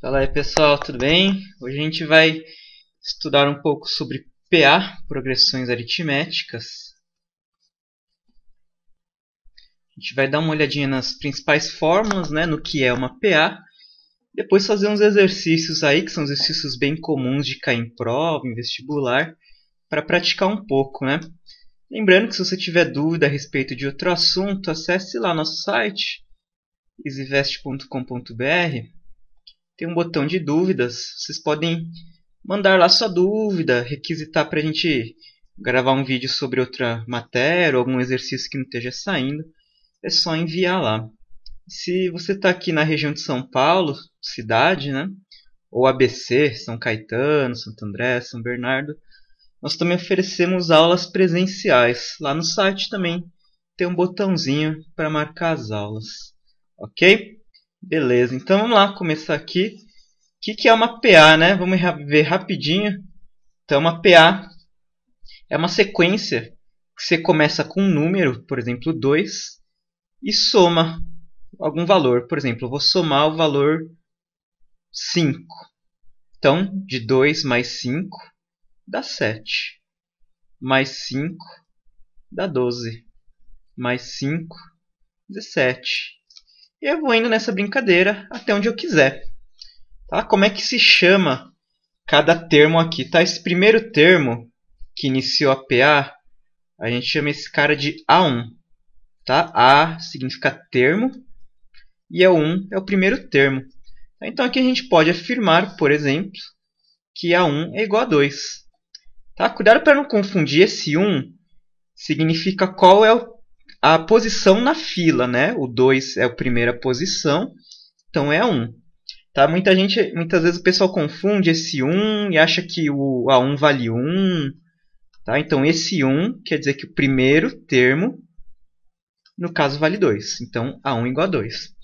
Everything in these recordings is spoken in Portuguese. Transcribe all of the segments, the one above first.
Fala aí pessoal, tudo bem? Hoje a gente vai estudar um pouco sobre PA, progressões aritméticas. A gente vai dar uma olhadinha nas principais fórmulas, né, no que é uma PA. Depois fazer uns exercícios aí, que são exercícios bem comuns de cair em prova, em vestibular, para praticar um pouco, né? Lembrando que se você tiver dúvida a respeito de outro assunto, acesse lá nosso site, easyvest.com.br. Tem um botão de dúvidas. Vocês podem mandar lá sua dúvida, requisitar para a gente gravar um vídeo sobre outra matéria, ou algum exercício que não esteja saindo. É só enviar lá. Se você está aqui na região de São Paulo, cidade, né? Ou ABC, São Caetano, Santo André, São Bernardo, nós também oferecemos aulas presenciais. Lá no site também tem um botãozinho para marcar as aulas. Ok? Beleza, então vamos lá começar aqui. O que é uma PA, né? Vamos ver rapidinho. Então, uma PA é uma sequência que você começa com um número, por exemplo, 2, e soma algum valor. Por exemplo, eu vou somar o valor 5. Então, de 2 mais 5 dá 7. Mais 5 dá 12. Mais 5, 17. E eu vou indo nessa brincadeira até onde eu quiser. Tá? Como é que se chama cada termo aqui? Tá? Esse primeiro termo que iniciou a PA, a gente chama esse cara de A1. Tá? A significa termo e o 1 é o primeiro termo. Então aqui a gente pode afirmar, por exemplo, que A1 é igual a 2. Tá? Cuidado para não confundir. Esse 1 significa qual é a posição na fila. Né? O 2 é a primeira posição, então é A1. Tá? Muitas vezes o pessoal confunde esse 1 e acha que o A1 vale 1. Tá? Então esse 1 quer dizer que o primeiro termo, no caso, vale 2. Então A1 igual a 2.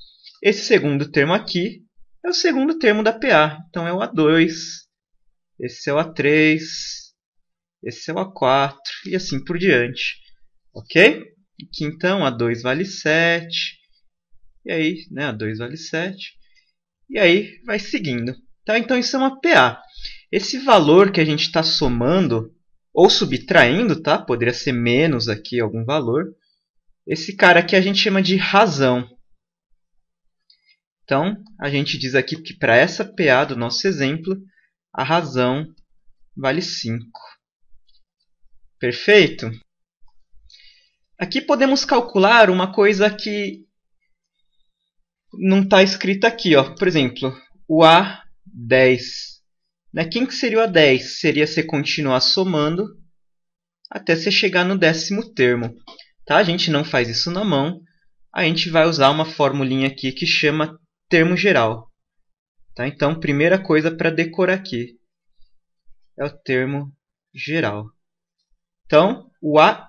Esse segundo termo aqui é o segundo termo da PA. Então é o A2, esse é o A3, esse é o A4 e assim por diante. Ok? Aqui então A2 vale 7. E aí, né, A2 vale 7. E aí vai seguindo. Tá? Então isso é uma PA. Esse valor que a gente está somando ou subtraindo, tá? Poderia ser menos aqui algum valor. Esse cara aqui a gente chama de razão. Então, a gente diz aqui que para essa PA do nosso exemplo, a razão vale 5. Perfeito? Aqui podemos calcular uma coisa que não está escrita aqui. Ó. Por exemplo, o A10. Né? Quem que seria o A10? Seria você continuar somando até você chegar no 10º termo. Tá? A gente não faz isso na mão. A gente vai usar uma formulinha aqui que chama termo geral. Tá? Então, primeira coisa para decorar aqui é o termo geral. Então, o AN.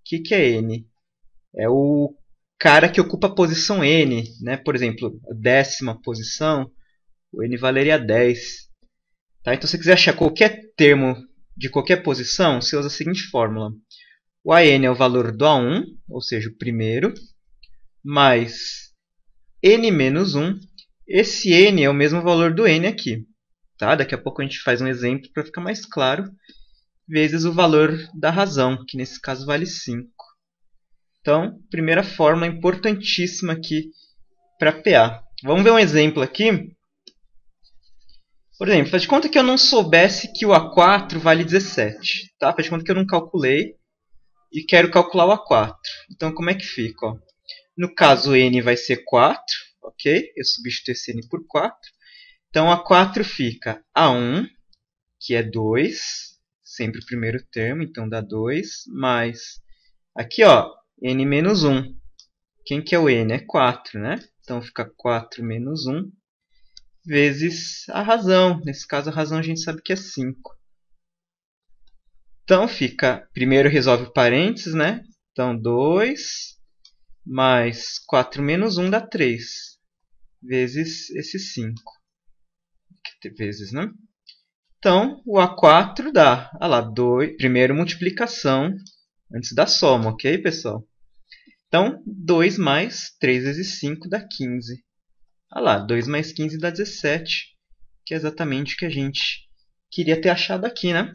O que é N? É o cara que ocupa a posição N. Né? Por exemplo, a 10ª posição, o N valeria 10. Tá? Então, se você quiser achar qualquer termo de qualquer posição, você usa a seguinte fórmula. O AN é o valor do A1, ou seja, o primeiro, mais N menos 1. Esse N é o mesmo valor do N aqui. Tá? Daqui a pouco a gente faz um exemplo para ficar mais claro. Vezes o valor da razão, que nesse caso vale 5. Então, primeira fórmula importantíssima aqui para PA. Vamos ver um exemplo aqui. Por exemplo, faz de conta que eu não soubesse que o A4 vale 17. Tá? Faz de conta que eu não calculei e quero calcular o A4. Então, como é que fica? Ó? No caso, N vai ser 4. Ok? Eu substituo esse N por 4. Então, A4 fica A1, que é 2. Sempre o primeiro termo, então dá 2. Mais, aqui, ó, N menos 1. Quem que é o N? É 4, né? Então, fica 4 menos 1 vezes a razão. Nesse caso, a razão a gente sabe que é 5. Então, fica... Primeiro resolve o parênteses, né? Então, 2 mais 4 menos 1 dá 3. Vezes esse 5. Vezes, né? Então, o A4 dá, olha lá, 2, primeiro multiplicação antes da soma, ok, pessoal? Então, 2 mais 3 vezes 5 dá 15. Ah lá, 2 mais 15 dá 17, que é exatamente o que a gente queria ter achado aqui, né?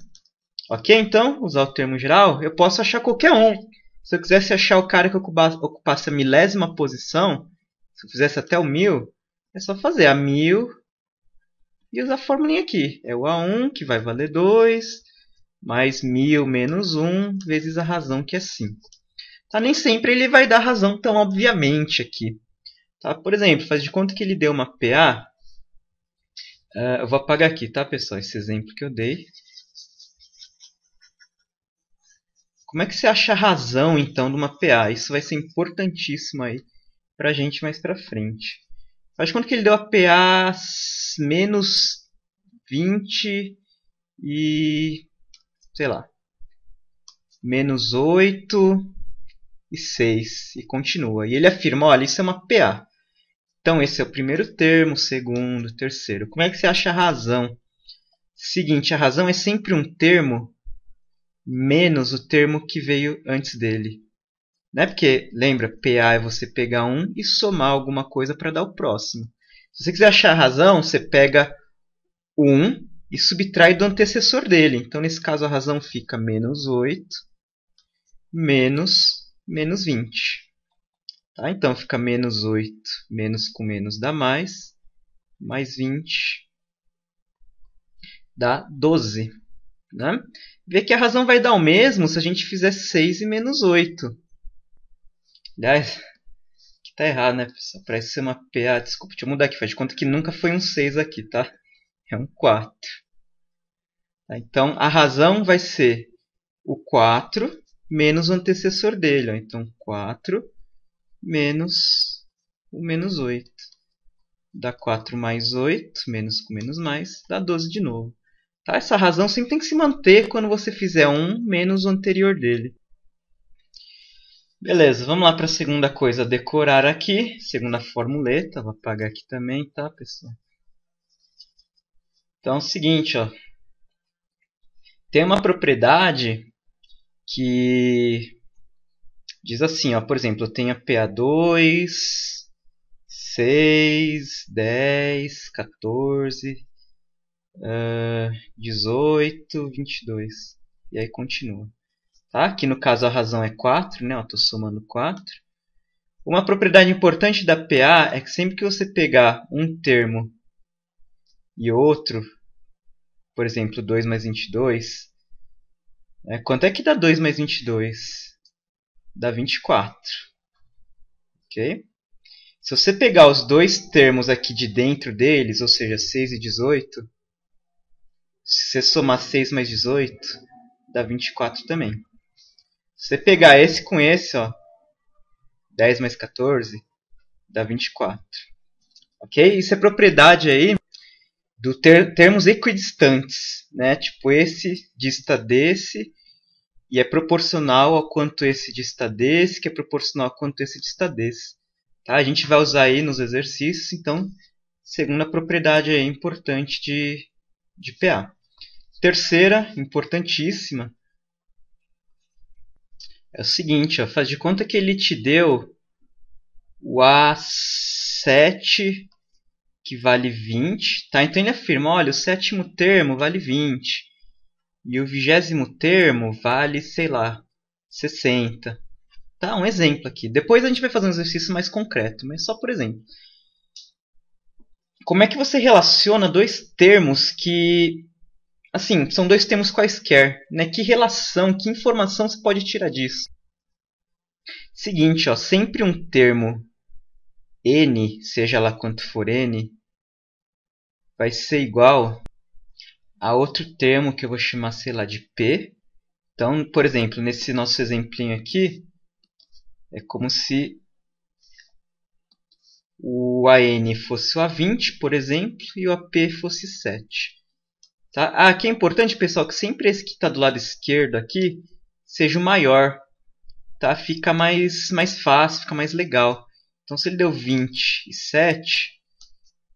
Ok, então, usar o termo geral, eu posso achar qualquer um. Se eu quisesse achar o cara que ocupasse a milésima posição, se eu fizesse até o 1000, é só fazer a 1000 e usar a formulinha aqui. É o A1, que vai valer 2, mais 1000 menos 1, vezes a razão, que é 5. Tá? Nem sempre ele vai dar razão tão obviamente aqui. Tá? Por exemplo, faz de conta que ele deu uma PA. Eu vou apagar aqui, tá, pessoal, esse exemplo que eu dei. Como é que você acha a razão, então, de uma PA? Isso vai ser importantíssimo aí pra gente mais pra frente. Faz de conta que ele deu a PA menos 20 e, sei lá, menos 8 e 6. E continua. E ele afirma, olha, isso é uma PA. Então, esse é o primeiro termo, o segundo, o terceiro. Como é que você acha a razão? Seguinte, a razão é sempre um termo menos o termo que veio antes dele. Né? Porque, lembra, PA é você pegar um e somar alguma coisa para dar o próximo. Se você quiser achar a razão, você pega o 1 e subtrai do antecessor dele. Então, nesse caso, a razão fica menos 8 menos 20. Tá? Então, fica menos 8 menos com menos dá mais 20 dá 12. Né? Vê que a razão vai dar o mesmo se a gente fizer 6 e menos 8. Aliás, aqui tá errado, né, pessoal? Parece ser uma PA. Desculpa, deixa eu mudar aqui. Faz de conta que nunca foi um 6 aqui, tá? É um 4. Tá? Então, a razão vai ser o 4 menos o antecessor dele. Ó. Então, 4 menos o menos 8. Dá 4 mais 8, menos com menos mais, dá 12 de novo. Tá? Essa razão sempre tem que se manter quando você fizer 1 menos o anterior dele. Beleza, vamos lá para a segunda coisa a decorar aqui. Segunda formuleta, vou apagar aqui também, tá, pessoal? Então é o seguinte, ó. Tem uma propriedade que diz assim, ó, por exemplo, eu tenho a PA2, 6, 10, 14, 18, 22. E aí continua. Tá? Aqui no caso a razão é 4, né? Estou somando 4. Uma propriedade importante da PA é que sempre que você pegar um termo e outro, por exemplo, 2 mais 22, quanto é que dá 2 mais 22? Dá 24. Ok? Se você pegar os dois termos aqui de dentro deles, ou seja, 6 e 18, se você somar 6 mais 18, dá 24 também. Se você pegar esse com esse, ó, 10 mais 14, dá 24. Ok? Isso é propriedade aí do termos equidistantes. Né? Tipo, esse dista desse e é proporcional ao quanto esse dista desse, que é proporcional ao quanto esse dista desse. Tá? A gente vai usar aí nos exercícios, então, segunda propriedade aí importante de PA. Terceira, importantíssima, é o seguinte, ó, faz de conta que ele te deu o A7 que vale 20, tá? Então ele afirma, olha, o sétimo termo vale 20 e o 20º termo vale, sei lá, 60. Tá? Um exemplo aqui. Depois a gente vai fazer um exercício mais concreto, mas só por exemplo. Como é que você relaciona dois termos que, assim, são dois termos quaisquer, né? Que relação, que informação você pode tirar disso? Seguinte, ó, sempre um termo n, seja lá quanto for n, vai ser igual a outro termo que eu vou chamar, sei lá, de p. Então, por exemplo, nesse nosso exemplinho aqui, é como se o AN fosse o A20, por exemplo, e o AP fosse 7. Tá? Aqui é importante, pessoal, que sempre esse que está do lado esquerdo aqui seja o maior. Tá? Fica mais fácil, fica mais legal. Então, se ele deu 20 e 7,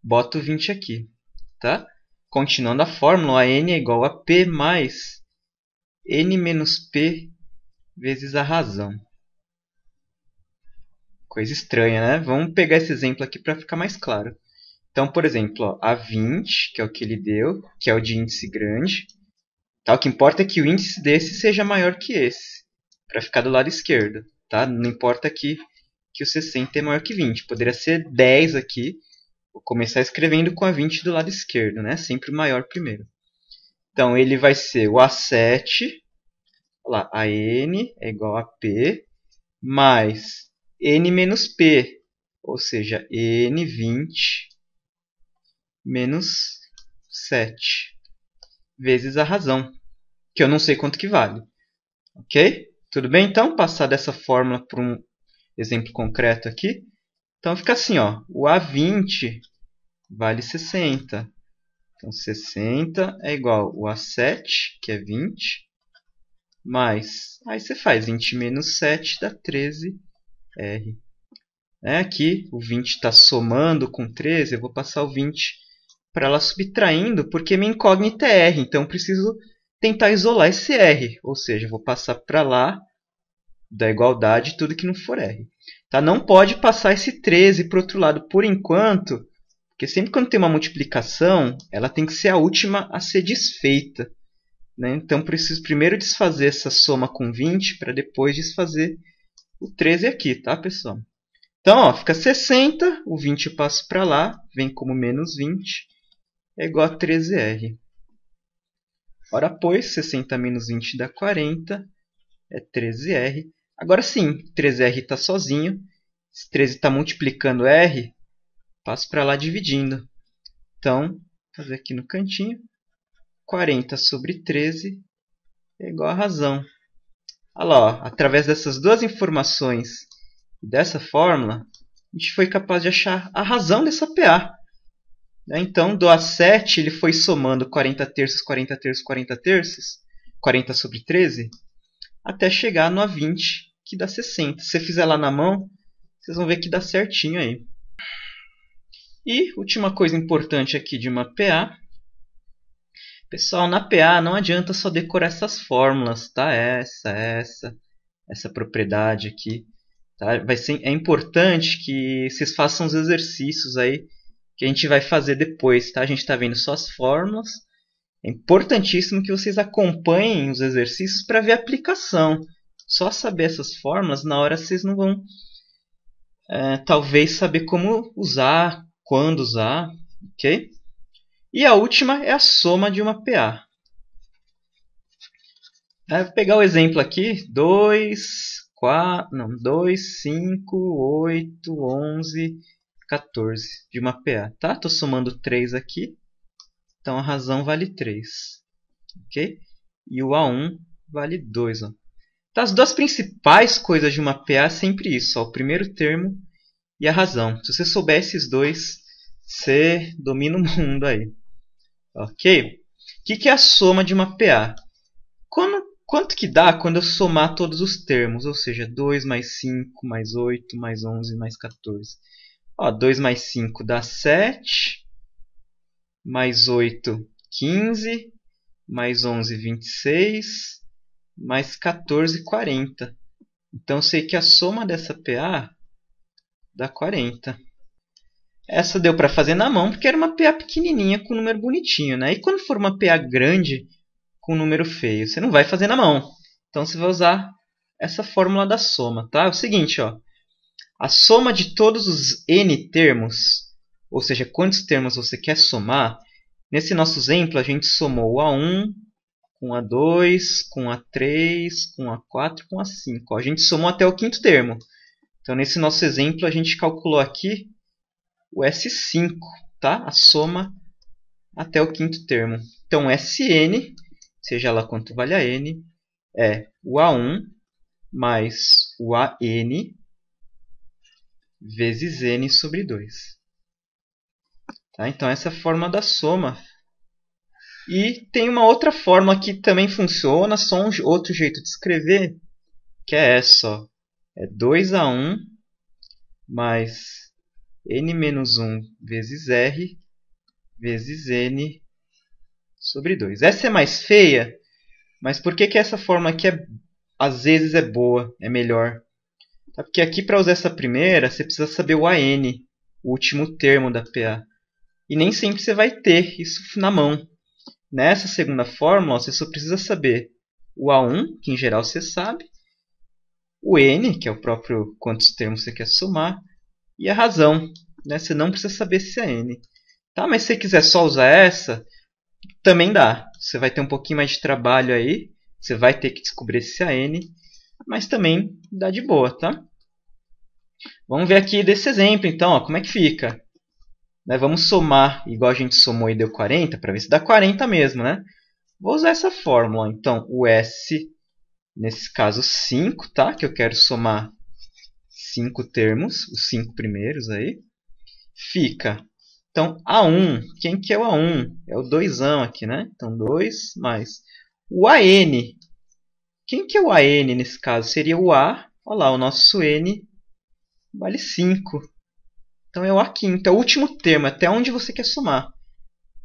bota o 20 aqui. Tá? Continuando a fórmula, a n é igual a p mais n menos p vezes a razão. Coisa estranha, né? Vamos pegar esse exemplo aqui para ficar mais claro. Então, por exemplo, ó, A20, que é o que ele deu, que é o de índice grande. Tá? O que importa é que o índice desse seja maior que esse, para ficar do lado esquerdo. Tá? Não importa que o 60 é maior que 20. Poderia ser 10 aqui. Vou começar escrevendo com a 20 do lado esquerdo, né? Sempre o maior primeiro. Então, ele vai ser o A7, olha lá, AN é igual a P, mais N menos P, ou seja, N20 menos 7, vezes a razão, que eu não sei quanto que vale. Ok? Tudo bem, então? Passar dessa fórmula para um exemplo concreto aqui. Então, fica assim, ó, o A20 vale 60. Então, 60 é igual ao A7, que é 20, mais... Aí você faz 20 menos 7 dá 13R. Aqui, o 20 está somando com 13, eu vou passar o 20 para lá subtraindo, porque minha incógnita é R. Então, eu preciso tentar isolar esse R. Ou seja, eu vou passar para lá da igualdade tudo que não for R. Tá? Não pode passar esse 13 para o outro lado por enquanto, porque sempre quando tem uma multiplicação, ela tem que ser a última a ser desfeita. Né? Então, preciso primeiro desfazer essa soma com 20 para depois desfazer o 13 aqui, tá, pessoal? Então, ó, fica 60, o 20 eu passo para lá, vem como menos 20, é igual a 13R. Ora, pois, 60 menos 20 dá 40, é 13R. Agora sim, 13R está sozinho, se 13 está multiplicando R, passo para lá dividindo. Então, vou fazer aqui no cantinho. 40 sobre 13 é igual a razão. Olha lá, ó, através dessas duas informações e dessa fórmula, a gente foi capaz de achar a razão dessa PA. Então, do A7, ele foi somando 40 terços, 40 terços, 40 terços, 40 sobre 13, até chegar no A20, que dá 60. Se você fizer lá na mão, vocês vão ver que dá certinho aí. E última coisa importante aqui de uma PA. Pessoal, na PA não adianta só decorar essas fórmulas, tá? Essa propriedade aqui. Tá? É importante que vocês façam os exercícios aí que a gente vai fazer depois, tá? A gente está vendo só as fórmulas. É importantíssimo que vocês acompanhem os exercícios para ver a aplicação. Só saber essas fórmulas, na hora vocês não vão talvez saber como usar, quando usar, ok? E a última é a soma de uma PA. Vou pegar o exemplo aqui, 2, 5, 8, 11, 14 de uma PA. Tá? Estou somando 3 aqui, então a razão vale 3. Okay? E o A1 vale 2. Ó. Então, as duas principais coisas de uma PA é sempre isso, ó, o primeiro termo e a razão. Se você souber esses dois, você domina o mundo aí. Ok? O que é a soma de uma PA? Quanto que dá quando eu somar todos os termos? Ou seja, 2 mais 5, mais 8, mais 11, mais 14. Ó, 2 mais 5 dá 7, mais 8, 15, mais 11, 26, mais 14, 40. Então, eu sei que a soma dessa PA dá 40. Essa deu para fazer na mão porque era uma PA pequenininha com um número bonitinho. Né? E quando for uma PA grande com um número feio, você não vai fazer na mão. Então, você vai usar essa fórmula da soma. Tá? É o seguinte, ó, a soma de todos os n termos, ou seja, quantos termos você quer somar, nesse nosso exemplo a gente somou o A1 com o A2, com o A3, com o A4, com o A5. Ó, a gente somou até o quinto termo. Então, nesse nosso exemplo, a gente calculou aqui o S5, tá? A soma até o quinto termo. Então, Sn, seja lá quanto vale a n, é o A1 mais o AN vezes n sobre 2. Tá? Então, essa é a forma da soma. E tem uma outra forma que também funciona, só um outro jeito de escrever, que é essa. Ó. É 2A1 mais n menos 1 vezes r vezes n sobre 2. Essa é mais feia, mas por que essa forma aqui às vezes é boa, é melhor? Porque aqui para usar essa primeira, você precisa saber o AN, o último termo da PA. e nem sempre você vai ter isso na mão. Nessa segunda fórmula, você só precisa saber o A1, que em geral você sabe, o N, que é o próprio quantos termos você quer somar, e a razão. Né? Você não precisa saber se é N. Tá? Mas se você quiser só usar essa, também dá. Você vai ter um pouquinho mais de trabalho aí, você vai ter que descobrir se é N, mas também dá de boa, tá? Vamos ver aqui desse exemplo, então, ó, como é que fica. Né, vamos somar igual a gente somou e deu 40, para ver se dá 40 mesmo, né? Vou usar essa fórmula, então, o S, nesse caso 5, tá? Que eu quero somar 5 termos, os 5 primeiros aí. Fica, então, A1, quem que é o A1? É o 2ão aqui, né? Então, 2 mais o AN. Quem que é o AN nesse caso? Seria o A, olha lá, o nosso N vale 5. Então é o A5, é o último termo, até onde você quer somar.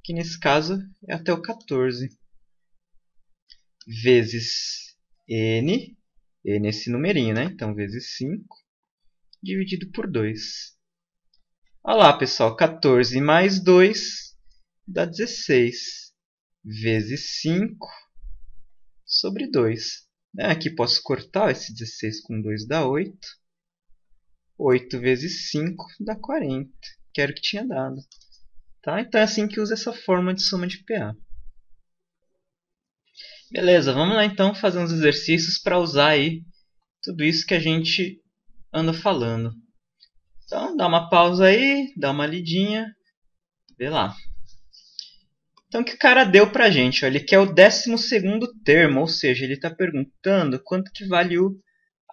Que nesse caso é até o 14. Vezes N, N é esse numerinho, né? Então vezes 5, dividido por 2. Olha lá, pessoal, 14 mais 2 dá 16. Vezes 5 sobre 2. Aqui posso cortar esse 16 com 2 dá 8. 8 vezes 5 dá 40, que era o que tinha dado. Tá? Então é assim que usa essa forma de soma de PA. Beleza, vamos lá então fazer uns exercícios para usar aí tudo isso que a gente anda falando. Então dá uma pausa aí, dá uma lidinha, vê lá. Então o que o cara deu pra gente? Ó, ele quer o 12º termo, ou seja, ele está perguntando quanto que vale o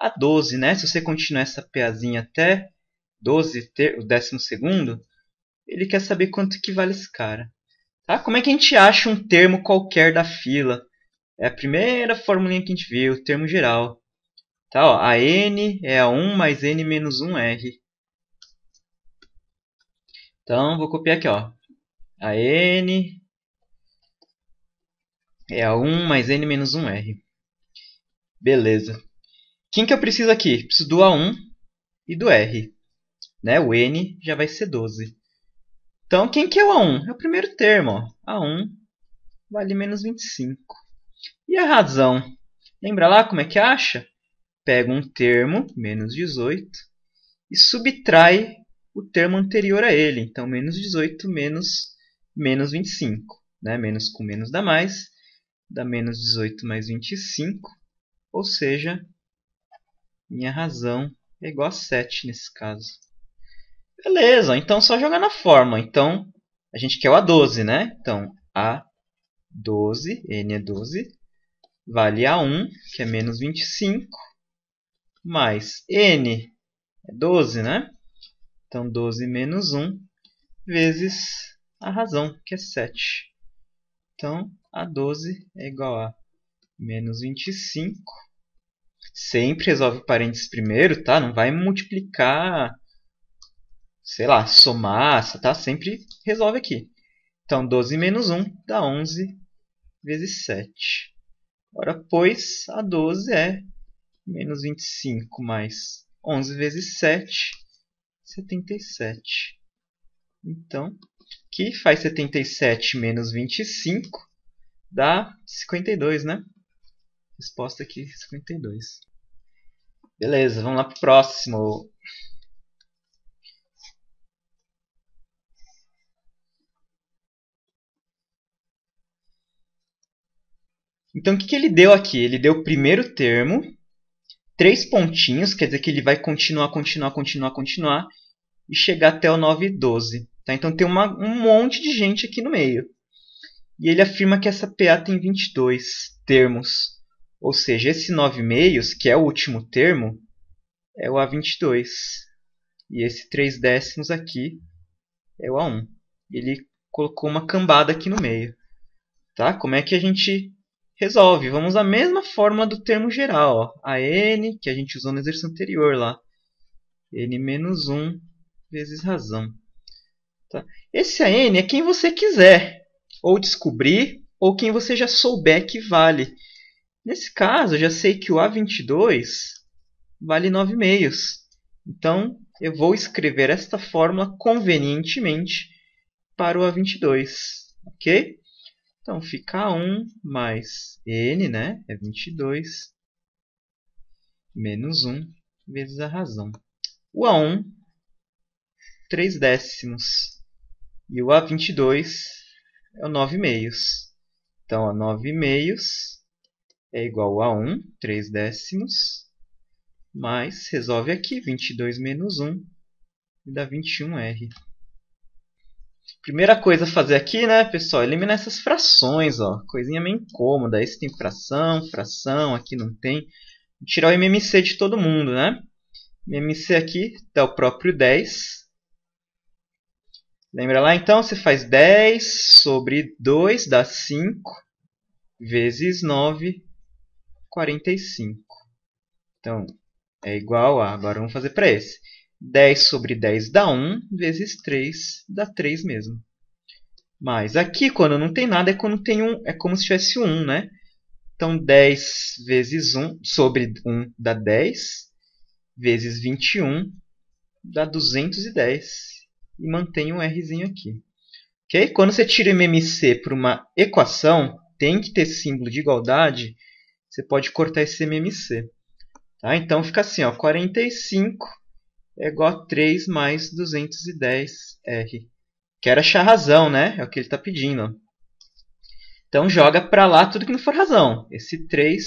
A12, né? Se você continuar essa PAzinha até 12, o 12º, ele quer saber quanto que vale esse cara. Tá? Como é que a gente acha um termo qualquer da fila? É a primeira formulinha que a gente viu, o termo geral. Tá, ó, a n é a 1 mais n menos 1r. Então, vou copiar aqui. Ó. A n é a 1 mais n menos 1r. Beleza. Quem que eu preciso aqui? Preciso do A1 e do R. Né? O n já vai ser 12. Então, quem que é o A1? É o primeiro termo. Ó. A1 vale menos 25. E a razão? Lembra lá como é que acha? Pega um termo, menos 18, e subtrai o termo anterior a ele. Então, menos 18 menos 25. Né? Menos com menos dá mais. Dá menos 18 mais 25. Ou seja, minha razão é igual a 7 nesse caso. Beleza, então só jogar na forma. Então, a gente quer o A12, né? Então, A12, N é 12, vale A1, que é menos 25, mais N é 12, né? Então, 12 menos 1 vezes a razão, que é 7. Então, A12 é igual a menos 25. Sempre resolve parênteses primeiro, tá? Não vai multiplicar, sei lá, somar, tá? Sempre resolve aqui. Então, 12 menos 1 dá 11 vezes 7. Ora, pois, A12 é menos 25 mais 11 vezes 7, 77. Então, aqui faz 77 menos 25, dá 52, né? Resposta aqui, 52. Beleza, vamos lá para o próximo. Então, o que ele deu aqui? Ele deu o primeiro termo, 3 pontinhos, quer dizer que ele vai continuar, e chegar até o 9 e 12. Tá? Então, tem um monte de gente aqui no meio. E ele afirma que essa PA tem 22 termos. Ou seja, esse 9 meios, que é o último termo, é o A22. E esse 3 décimos aqui é o A1. Ele colocou uma cambada aqui no meio. Tá? Como é que a gente resolve? Vamos usar a mesma fórmula do termo geral. Ó. A n, que a gente usou no exercício anterior lá. N menos 1 vezes razão. Tá? Esse AN é quem você quiser. Ou descobrir, ou quem você já souber que vale. Nesse caso, eu já sei que o A22 vale 9 meios. Então, eu vou escrever esta fórmula convenientemente para o A22, ok? Então fica A1 mais N, né? É 22, menos 1 vezes a razão. O A1, 3 décimos. E o A22 é o 9 meios. Então, a 9 meios é igual a 1, 3 décimos, mais, resolve aqui, 22 menos 1, e dá 21R. Primeira coisa a fazer aqui, né, pessoal, eliminar essas frações, ó, coisinha meio incômoda. Aí você tem fração, fração, aqui não tem. Tirar o MMC de todo mundo, né? MMC aqui dá o próprio 10. Lembra lá, então, você faz 10 sobre 2 dá 5, vezes 9, 45. Então, é igual a, agora vamos fazer para esse. 10 sobre 10 dá 1, vezes 3 dá 3 mesmo. Mas aqui, quando não tem nada, é quando tem 1, é como se tivesse 1, né? Então, 10 vezes 1 sobre 1 dá 10, vezes 21 dá 210. E mantém um Rzinho aqui. Okay? Quando você tira MMC para uma equação, tem que ter símbolo de igualdade, você pode cortar esse MMC. Tá? Então fica assim, ó, 45 é igual a 3 mais 210R. Quero achar razão, né? É o que ele está pedindo. Ó. Então joga para lá tudo que não for razão. Esse 3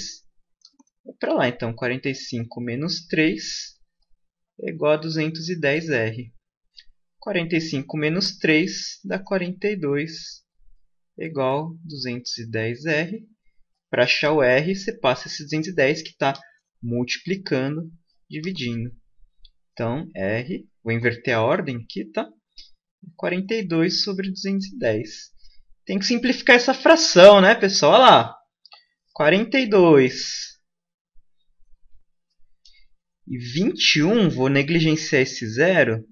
é para lá. Então 45 menos 3 é igual a 210R. 45 menos 3 dá 42, é igual a 210R. Para achar o R, você passa esse 210 que está multiplicando, dividindo. Então, R, vou inverter a ordem aqui, tá? 42 sobre 210. Tem que simplificar essa fração, né, pessoal? Olha lá. 42 e 21, vou negligenciar esse zero.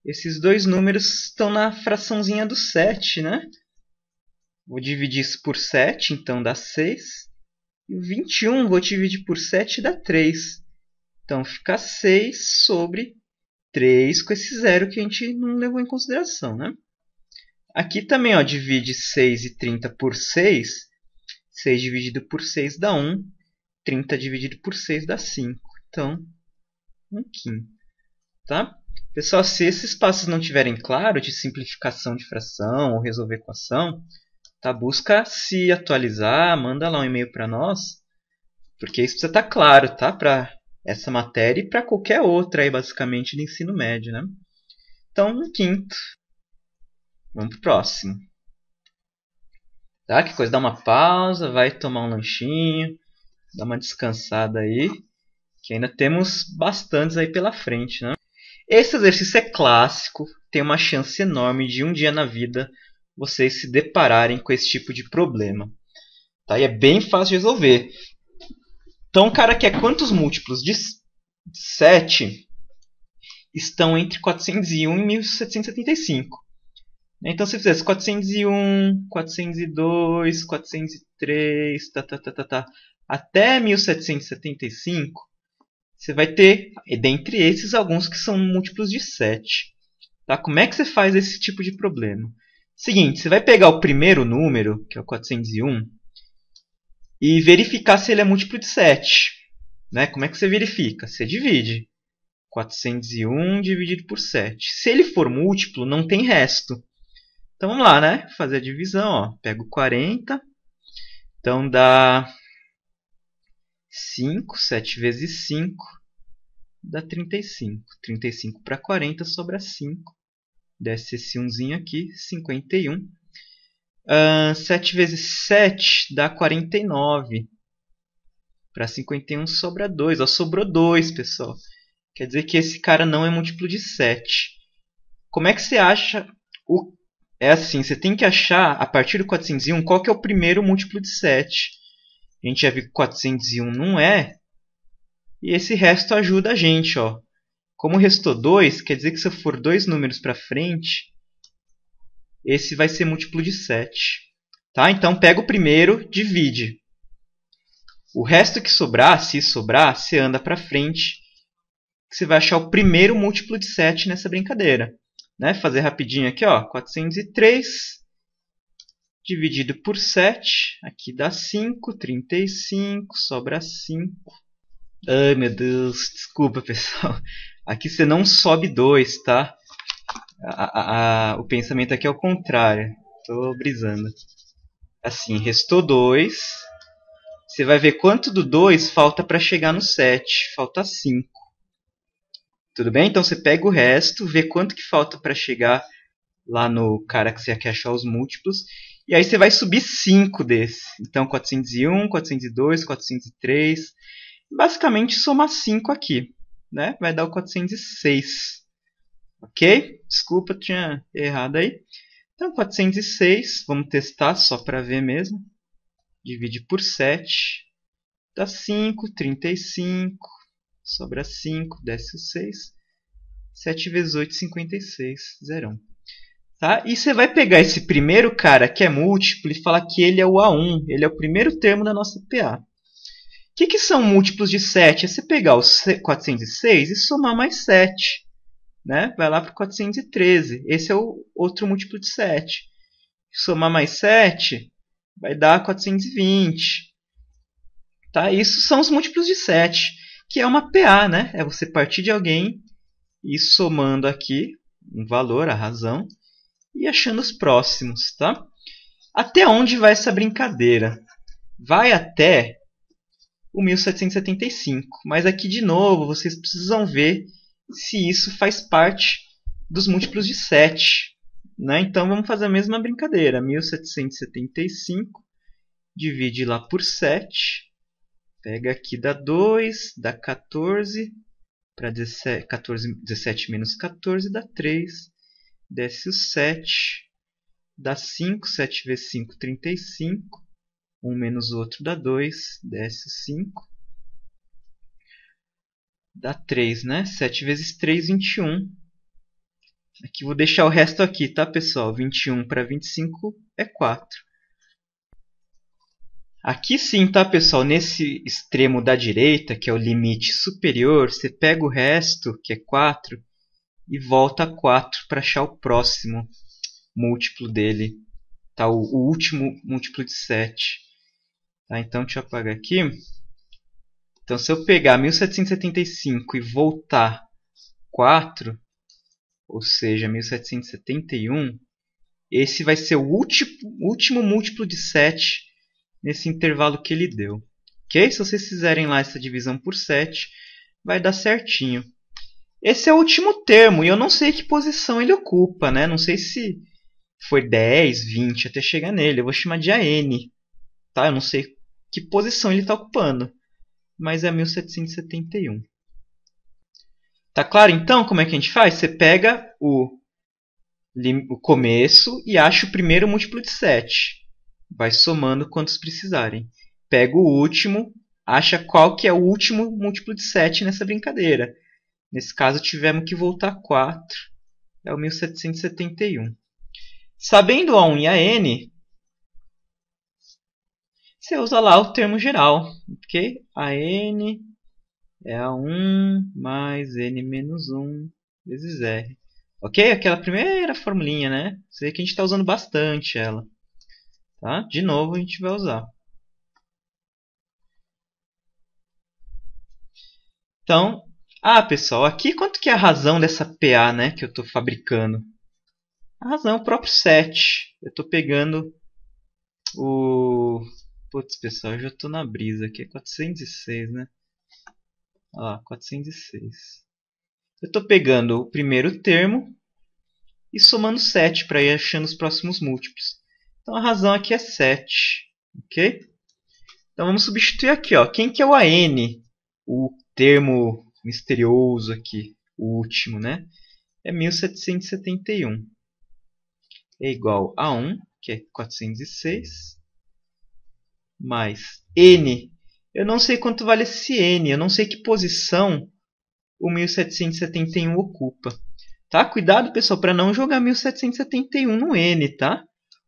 Esses dois números estão na fraçãozinha do 7, né? Vou dividir isso por 7, então dá 6. E o 21 vou dividir por 7 dá 3. Então fica 6 sobre 3 com esse zero que a gente não levou em consideração, né? Aqui também, ó, divide 6 e 30 por 6. 6 dividido por 6 dá 1. 30 dividido por 6 dá 5. Então, 1/5. Tá? Pessoal, se esses passos não estiverem claros de simplificação de fração ou resolver equação, tá? Busca se atualizar, manda lá um e-mail para nós, porque isso precisa estar claro, tá? Para essa matéria e para qualquer outra aí, basicamente, do ensino médio, né? Então, 1/5. Vamos pro próximo. Tá? Que coisa, dá uma pausa, vai tomar um lanchinho, dá uma descansada aí, que ainda temos bastantes aí pela frente, né? Esse exercício é clássico, tem uma chance enorme de um dia na vida vocês se depararem com esse tipo de problema. Tá? E é bem fácil de resolver. Então o cara quer quantos múltiplos de 7 estão entre 401 e 1775. Então se fizesse 401, 402, 403, até 1775, você vai ter, dentre esses, alguns que são múltiplos de 7. Tá? Como é que você faz esse tipo de problema? Seguinte, você vai pegar o primeiro número, que é o 401, e verificar se ele é múltiplo de 7. Né? Como é que você verifica? Você divide. 401 dividido por 7. Se ele for múltiplo, não tem resto. Então vamos lá, né? Fazer a divisão. Ó. Pego 40. Então dá 5. 7 vezes 5 dá 35. 35 para 40 sobra 5. Desce esse 1zinho aqui, 51. 7 vezes 7 dá 49. Para 51 sobra 2. Ó, sobrou 2, pessoal. Quer dizer que esse cara não é múltiplo de 7. Como é que você acha? É assim, você tem que achar, a partir do 401, qual que é o primeiro múltiplo de 7. A gente já viu que 401 não é. E esse resto ajuda a gente. Ó. Como restou 2, quer dizer que se eu for 2 números para frente, esse vai ser múltiplo de 7. Tá? Então pega o primeiro, divide. O resto que sobrar, se sobrar, você anda para frente, que você vai achar o primeiro múltiplo de 7 nessa brincadeira. né? Fazer rapidinho aqui, ó, 403 dividido por 7, aqui dá 5, 35, sobra 5. Ai, meu Deus, desculpa, pessoal. Aqui você não sobe 2, tá? O pensamento aqui é o contrário. Tô brisando. Assim, restou 2. Você vai ver quanto do 2 falta para chegar no 7. Falta 5. Tudo bem? Então você pega o resto, vê quanto que falta para chegar lá no cara que você quer achar os múltiplos. E aí você vai subir 5 desse. Então 401, 402, 403. Basicamente somar 5 aqui, né? Vai dar o 406. Ok? Desculpa, eu tinha errado aí. Então 406, vamos testar só para ver mesmo. Divide por 7. Dá 5, 35. Sobra 5, desce o 6. 7 vezes 8, 56. Zerão. Tá? E você vai pegar esse primeiro cara que é múltiplo e falar que ele é o A1. Ele é o primeiro termo da nossa PA. O que são múltiplos de 7? É você pegar o 406 e somar mais 7. Né? Vai lá para o 413. Esse é o outro múltiplo de 7. Somar mais 7 vai dar 420. Tá? Isso são os múltiplos de 7, que é uma PA. Né? É você partir de alguém e somando aqui um valor, a razão, e achando os próximos. Tá? Até onde vai essa brincadeira? Vai até o 1775. Mas aqui, de novo, vocês precisam ver se isso faz parte dos múltiplos de 7. Né? Então, vamos fazer a mesma brincadeira. 1775, divide lá por 7. Pega aqui, dá 2, dá 14. Para 17 menos 14 dá 3. Desce o 7. Dá 5. 7 vezes 5, 35. 1 menos o outro dá 2. Desce o 5. Dá 3, né? 7 vezes 3, 21. Aqui vou deixar o resto aqui, tá, pessoal? 21 para 25 é 4. Aqui sim, tá, pessoal? Nesse extremo da direita, que é o limite superior, você pega o resto, que é 4, e volta a 4 para achar o próximo múltiplo dele. Tá? O último múltiplo de 7. Tá? Então, deixa eu apagar aqui. Então, se eu pegar 1775 e voltar 4, ou seja, 1771, esse vai ser o último múltiplo de 7 nesse intervalo que ele deu. Ok? Se vocês fizerem lá essa divisão por 7, vai dar certinho. Esse é o último termo, e eu não sei que posição ele ocupa, né? Não sei se foi 10, 20, até chegar nele. Eu vou chamar de AN. Tá? Eu não sei que posição ele está ocupando, mas é 1771. Tá claro então como é que a gente faz? Você pega o começo e acha o primeiro múltiplo de 7. Vai somando quantos precisarem. Pega o último, acha qual que é o último múltiplo de 7 nessa brincadeira. Nesse caso, tivemos que voltar 4. É o 1771. Sabendo A1 e AN, você usa lá o termo geral. Okay? AN é A1 mais N menos 1 vezes R. Ok? Aquela primeira formulinha, né? Você vê que a gente está usando bastante ela. Tá? De novo, a gente vai usar. Então, pessoal, aqui quanto que é a razão dessa PA, né, que eu estou fabricando? A razão é o próprio 7. Eu estou pegando o... Putz, pessoal, eu já estou na brisa aqui. É 406, né? Olha lá, 406. Eu estou pegando o primeiro termo e somando 7 para ir achando os próximos múltiplos. Então a razão aqui é 7. Ok? Então vamos substituir aqui. Ó. Quem que é o AN? O termo misterioso aqui, o último, né? É 1771. É igual a 1, que é 406, mais N. Eu não sei quanto vale esse N, eu não sei que posição o 1771 ocupa. Tá? Cuidado, pessoal, para não jogar 1771 no N, tá?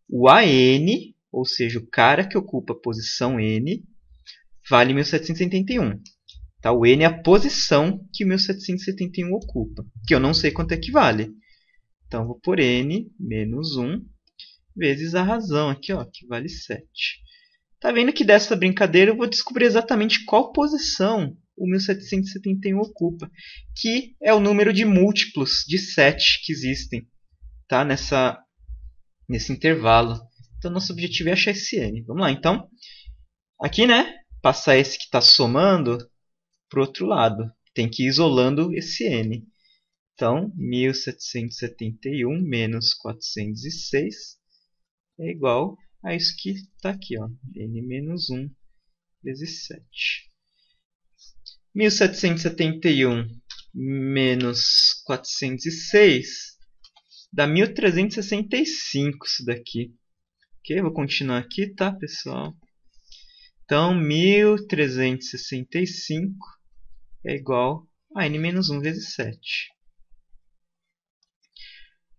O AN, ou seja, o cara que ocupa a posição N, vale 1771. Tá? O N é a posição que 1771 ocupa, que eu não sei quanto é que vale. Então, vou pôr n menos 1 vezes a razão aqui, ó, que vale 7. Tá vendo que dessa brincadeira eu vou descobrir exatamente qual posição o 1771 ocupa, que é o número de múltiplos de 7 que existem, tá? Nesse intervalo. Então, nosso objetivo é achar esse n. Vamos lá, então. Aqui, né? Passar esse que está somando para o outro lado. Tem que ir isolando esse n. Então, 1771 menos 406 é igual a isso que está aqui, ó, n menos 1 vezes 7. 1771 menos 406 dá 1365 isso daqui. Ok? Vou continuar aqui, tá, pessoal? Então, 1365 é igual a n menos 1 vezes 7.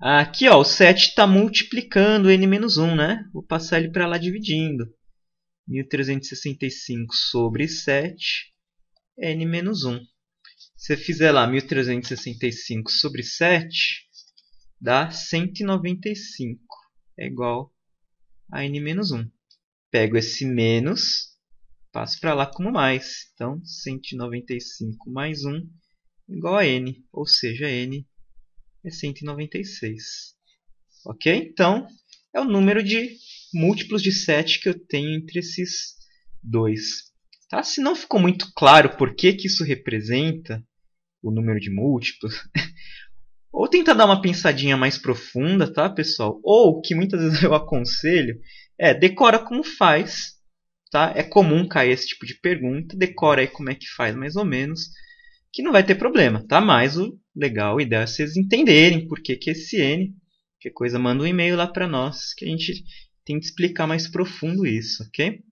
Aqui, ó, o 7 está multiplicando n menos 1, né? Vou passar ele para lá dividindo. 1365 sobre 7 é n menos 1. Se eu fizer lá 1365 sobre 7, dá 195. É igual a n menos 1. Pego esse menos, passo para lá como mais. Então, 195 mais 1 igual a n, ou seja, n é 196. Ok? Então, é o número de múltiplos de 7 que eu tenho entre esses dois. Tá? Se não ficou muito claro por que isso representa o número de múltiplos, ou tentar dar uma pensadinha mais profunda, tá, pessoal? Ou, que muitas vezes eu aconselho, decora como faz. Tá? É comum cair esse tipo de pergunta, decora aí como é que faz mais ou menos, que não vai ter problema, tá? Mas o legal, o ideal é vocês entenderem por que esse n, que coisa, manda um e-mail lá para nós, que a gente tem que explicar mais profundo isso, ok?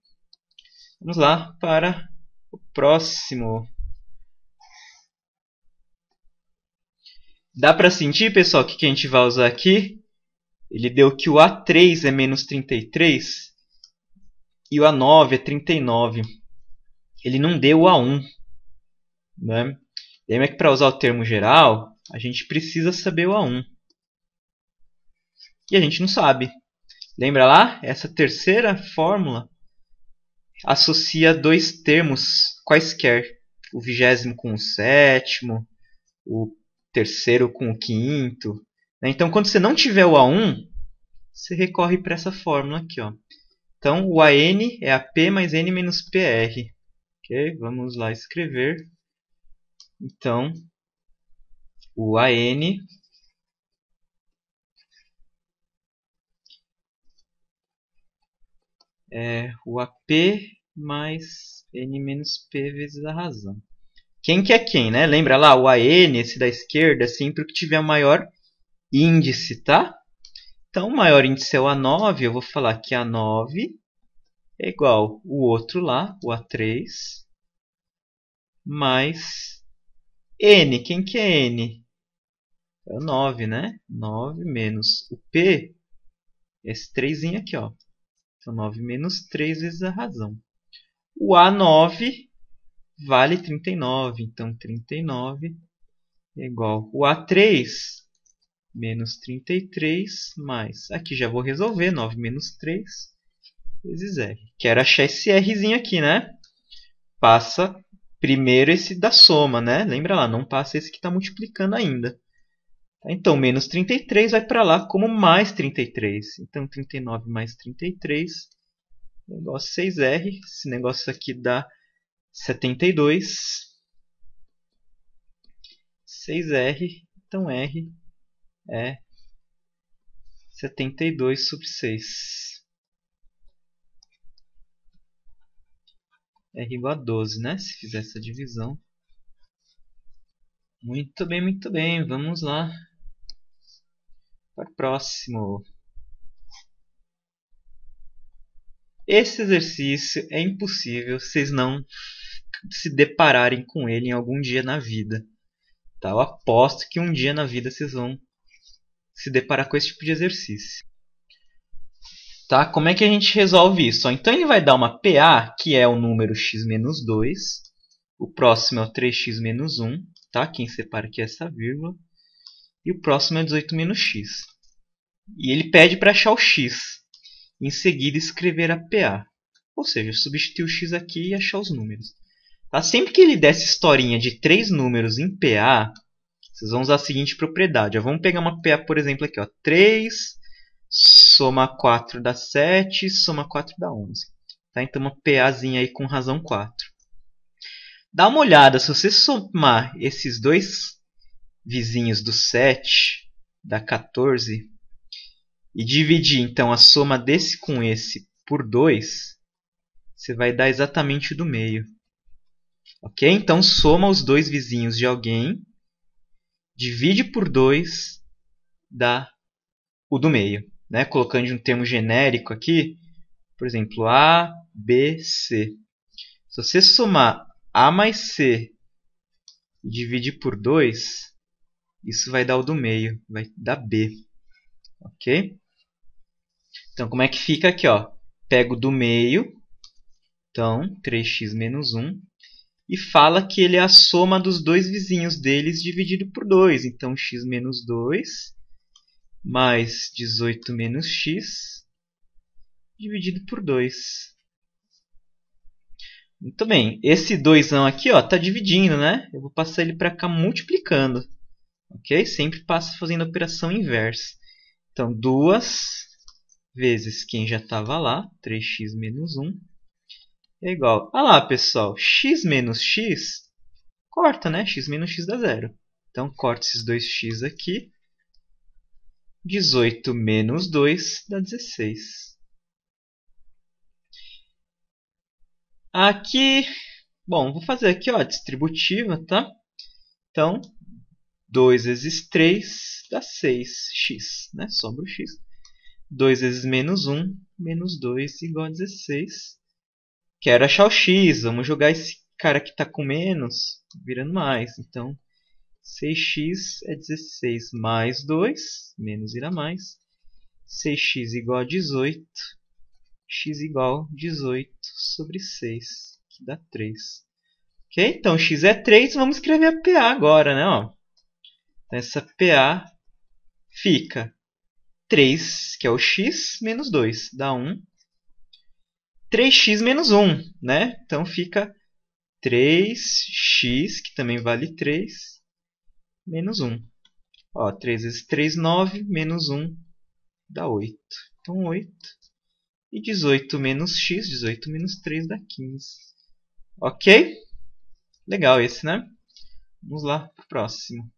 Vamos lá para o próximo. Dá para sentir, pessoal, que a gente vai usar aqui? Ele deu que o A3 é menos 33 e o A9 é 39. Ele não deu o A1. Né? Lembra que para usar o termo geral, a gente precisa saber o A1. E a gente não sabe. Lembra lá? Essa terceira fórmula associa dois termos quaisquer. O 20º com o 7º, o terceiro com o 5º. Então, quando você não tiver o A1, você recorre para essa fórmula aqui. Ó. Então, o AN é AP mais N menos PR. Okay? Vamos lá escrever. Então, o AN é o AP mais N menos P vezes a razão. Quem que é quem, né? Lembra lá, o AN, esse da esquerda, é sempre o que tiver o maior índice, tá? Então, o maior índice é o A9, eu vou falar que A9 é igual o outro lá, o A3, mais N. Quem que é N? É o 9, né? 9 menos o P, esse 3 aqui, ó. Então, 9 menos 3 vezes a razão. O A9 vale 39, então 39 é igual o A3 menos 33 mais, aqui já vou resolver, 9 menos 3 vezes R. Quero achar esse Rzinho aqui, né? Passa primeiro esse da soma, né? Lembra lá, não passa esse que está multiplicando ainda. Então, menos 33 vai para lá como mais 33. Então, 39 mais 33 é igual a 6R. Esse negócio aqui dá 72. 6R. Então, R é 72 sobre 6. R igual a 12, né? Se fizer essa divisão. Muito bem, muito bem. Vamos lá para o próximo. Esse exercício é impossível vocês não se depararem com ele em algum dia na vida. Tá? Eu aposto que um dia na vida vocês vão se deparar com esse tipo de exercício. Tá? Como é que a gente resolve isso? Então ele vai dar uma PA, que é o número x menos 2. O próximo é o 3x menos 1. Tá? Quem separa aqui é essa vírgula. e o próximo é 18 menos x. E ele pede para achar o x. Em seguida, escrever a PA. Ou seja, substituir o x aqui e achar os números. Tá? Sempre que ele der essa historinha de 3 números em PA, vocês vão usar a seguinte propriedade. Ó. Vamos pegar uma PA, por exemplo, aqui. Ó. 3 soma 4 dá 7, soma 4 dá 11. Tá? Então, uma PAzinha aí com razão 4. Dá uma olhada, se você somar esses dois vizinhos do 7, dá 14, e dividir então a soma desse com esse por 2, você vai dar exatamente o do meio. Ok? Então, soma os dois vizinhos de alguém, divide por 2, dá o do meio. Né? Colocando de um termo genérico aqui, por exemplo, A, B, C. Se você somar A mais C e dividir por 2, isso vai dar o do meio, vai dar B. Ok? Então, como é que fica aqui? Ó? Pego do meio, então 3x menos 1, e fala que ele é a soma dos dois vizinhos deles dividido por 2. Então, x menos 2 mais 18 menos x dividido por 2. Muito bem. Esse 2 aqui está dividindo, né? Eu vou passar ele para cá multiplicando. Ok? Sempre passa fazendo a operação inversa. Então, 2 vezes quem já estava lá, 3x menos 1, é igual. Ah lá, pessoal, x menos x, corta, né? X menos x dá 0. Então, corta esses dois x aqui. 18 menos 2 dá 16. Aqui, bom, vou fazer aqui ó, a distributiva, tá? Então, 2 vezes 3 dá 6x, né? Sobra o x. 2 vezes menos 1, menos 2 igual a 16. Quero achar o x, vamos jogar esse cara que está com menos, virando mais. Então, 6x é 16 mais 2, menos irá mais. 6x igual a 18, x igual a 18 sobre 6, que dá 3. Ok? Então, x é 3, vamos escrever a PA agora, né? Ó. Então, essa PA fica 3, que é o x, menos 2, dá 1. 3x menos 1, né? Então, fica 3x, que também vale 3, menos 1. Ó, 3 vezes 3, 9, menos 1 dá 8. Então, 8. E 18 menos x, 18 menos 3 dá 15. Ok? Legal esse, né? Vamos lá para o próximo.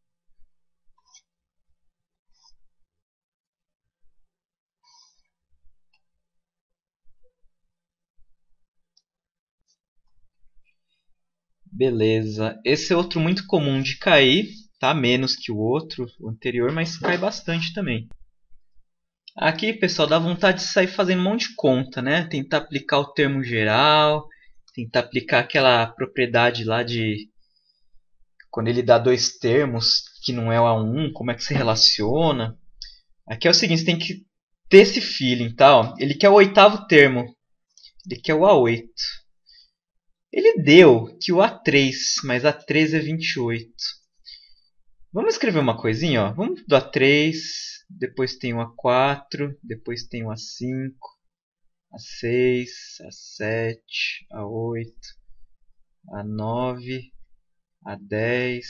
Beleza. Esse é outro muito comum de cair, tá? Menos que o outro, o anterior, mas cai bastante também. Aqui, pessoal, dá vontade de sair fazendo um monte de conta, né? Tentar aplicar o termo geral, tentar aplicar aquela propriedade lá de quando ele dá dois termos que não é o A1, como é que se relaciona. Aqui é o seguinte, você tem que ter esse feeling, tá? Ó, ele quer o oitavo termo, ele quer o A8. Ele deu que o A3 mais A3 é 28. Vamos escrever uma coisinha, ó. Vamos do A3, depois tem o A4, depois tem o A5, A6, A7, A8, A9, A10,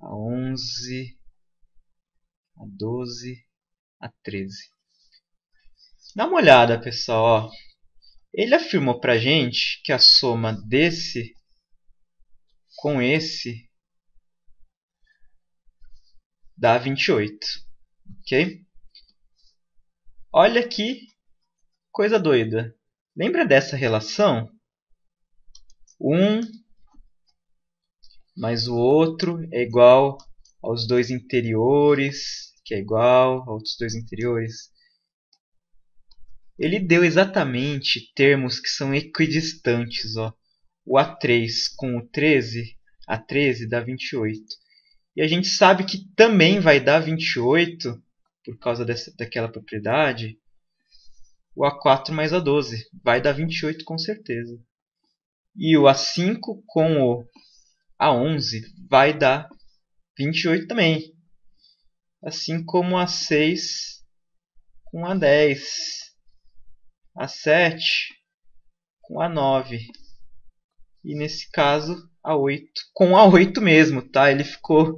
A11, A12, A13. Dá uma olhada, pessoal. Ó. Ele afirmou pra gente que a soma desse com esse dá 28. Ok? Olha que coisa doida. Lembra dessa relação? Um mais o outro é igual aos dois interiores, que é igual aos dois interiores. Ele deu exatamente termos que são equidistantes. Ó. O A3 com o 13, A13 dá 28. E a gente sabe que também vai dar 28, por causa daquela propriedade, o A4 mais A12. Vai dar 28 com certeza. E o A5 com o A11 vai dar 28 também. assim como a 6 com a 10, a 7 com a 9 e nesse caso a 8 com a 8 mesmo, tá? Ele ficou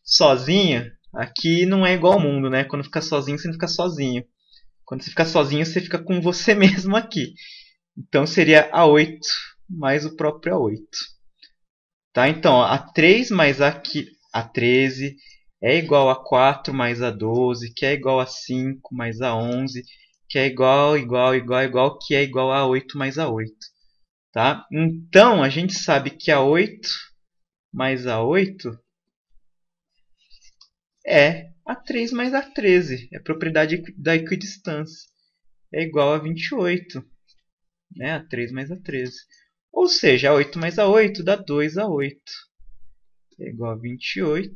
sozinho. Aqui não é igual ao mundo, né? Quando fica sozinho, você não fica sozinho. Quando você fica sozinho, você fica com você mesmo aqui. Então seria a 8 mais o próprio A8. Tá? Então, ó, a 3 mais a 13 é igual a 4 mais a 12, que é igual a 5 mais a 11, que é igual, que é igual a 8 mais a 8. Tá? Então, a gente sabe que a 8 mais a 8 é a 3 mais a 13. É propriedade da equidistância. É igual a 28. Né? A 3 mais a 13. Ou seja, a 8 mais a 8 dá 2 a 8. É igual a 28.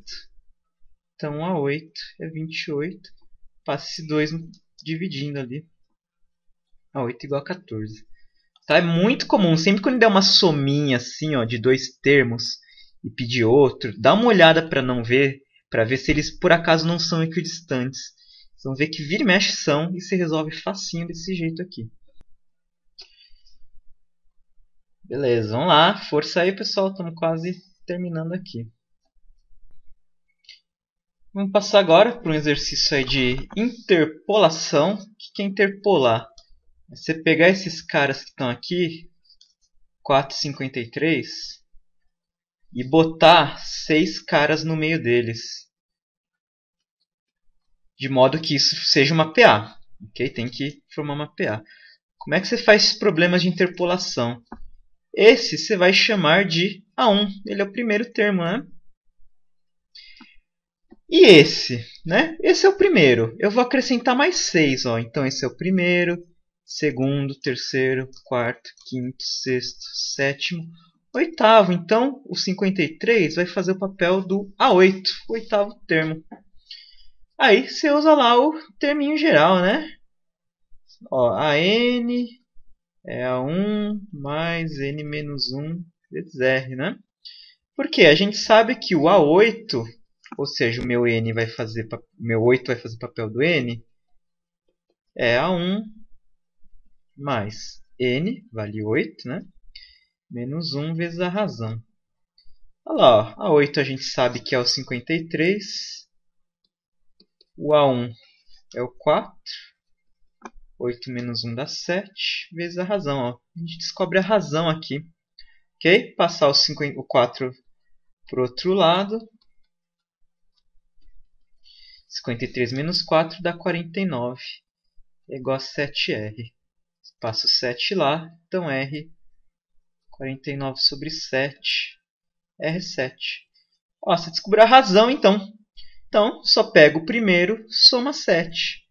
Então, a 8 é 28. Passa esse 2 dividindo ali. A 8 igual a 14. Tá? É muito comum, sempre quando der uma sominha assim, ó, de dois termos e pedir outro, dá uma olhada para ver se eles por acaso não são equidistantes. Vocês vão ver que vira e mexe são e se resolve facinho desse jeito aqui. Beleza, vamos lá. Força aí, pessoal. Estamos quase terminando aqui. Vamos passar agora para um exercício aí de interpolação. O que é interpolar? É você pegar esses caras que estão aqui, 4,53, e botar 6 caras no meio deles. De modo que isso seja uma PA. Okay? Tem que formar uma PA. Como é que você faz esses problemas de interpolação? Esse você vai chamar de A1. Ele é o primeiro termo, né? E esse, né? Esse é o primeiro. Eu vou acrescentar mais 6. Ó. Então, esse é o primeiro, segundo, terceiro, quarto, quinto, sexto, sétimo, oitavo. Então, o 53 vai fazer o papel do A8, o oitavo termo. Aí, você usa lá o terminho geral, né? Ó, AN é A1 mais N menos 1 vezes R, né? Porque a gente sabe que o A8, ou seja, o meu N vai fazer, meu 8 vai fazer papel do N, é A1 mais N, vale 8, né? Menos 1 vezes a razão. Olha lá, ó, A8 a gente sabe que é o 53, o A1 é o 4, 8 menos 1 dá 7, vezes a razão. Ó. A gente descobre a razão aqui. Ok? Passar o 4 para o outro lado. 53 menos 4 dá 49. É igual a 7R. Passo o 7 lá. Então R, 49 sobre 7. R7. Ó, você descobriu a razão, então. Então, só pega o primeiro, soma 7.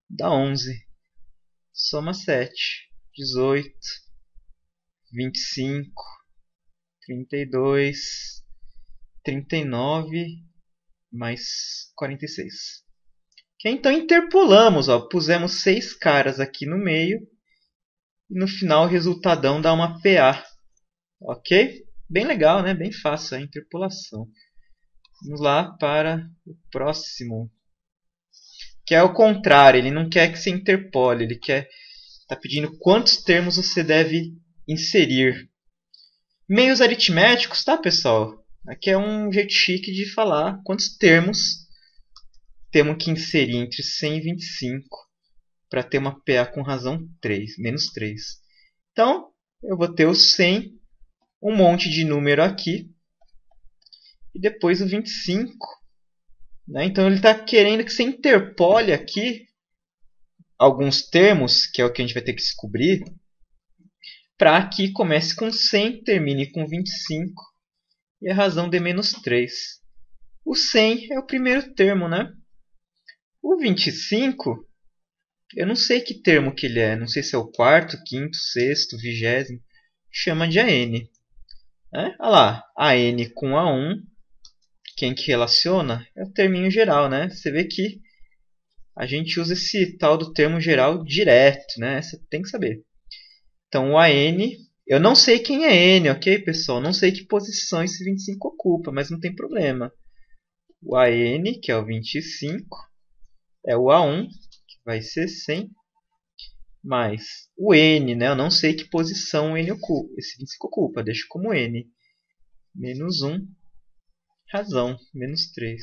Dá 11. Soma 7. 18. 25. 32. 39. Mais 46. Okay? Então interpolamos, ó, pusemos 6 caras aqui no meio e no final o resultadão dá uma PA. Ok? Bem legal, né? Bem fácil a interpolação. Vamos lá para o próximo. Que é o contrário, ele não quer que você interpole, ele está pedindo quantos termos você deve inserir. Meios aritméticos, tá, pessoal? Aqui é um jeito chique de falar quantos termos temos que inserir entre 100 e 25 para ter uma PA com razão 3, menos 3. Então, eu vou ter o 100, um monte de número aqui, e depois o 25. Né? Então, ele está querendo que você interpole aqui alguns termos, que é o que a gente vai ter que descobrir, para que comece com 100, termine com 25 e a razão dê menos 3. O 100 é o primeiro termo, né? O 25, eu não sei que termo que ele é. Não sei se é o quarto, quinto, sexto, vigésimo. Chama de AN. Né? Olha lá, AN com A1. Quem que relaciona? É o terminho geral, né? Você vê que a gente usa esse tal do termo geral direto, né? Você tem que saber. Então, o AN, eu não sei quem é N, ok, pessoal? Não sei que posição esse 25 ocupa, mas não tem problema. o AN, que é o 25, é o A1, que vai ser 100, mais o N, né? Eu não sei que posição o N ocupa, esse 25 ocupa, deixo como N. Menos 1, razão, menos 3.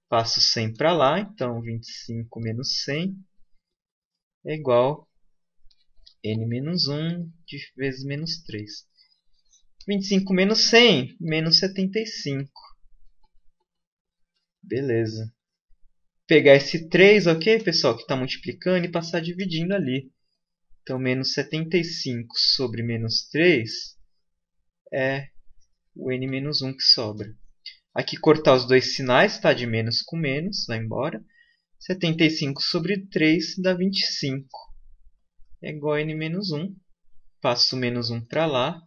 Passo 100 para lá, então 25 menos 100 é igual a N menos 1 vezes menos 3. 25 menos 100, menos 75. Beleza. Pegar esse 3, ok, pessoal, que está multiplicando e passar dividindo ali. Então, menos 75 sobre menos 3 é o N menos 1 que sobra. Aqui cortar os dois sinais, tá? De menos com menos, vai embora. 75 sobre 3 dá 25. É igual a N menos 1. Passo o menos 1 para lá.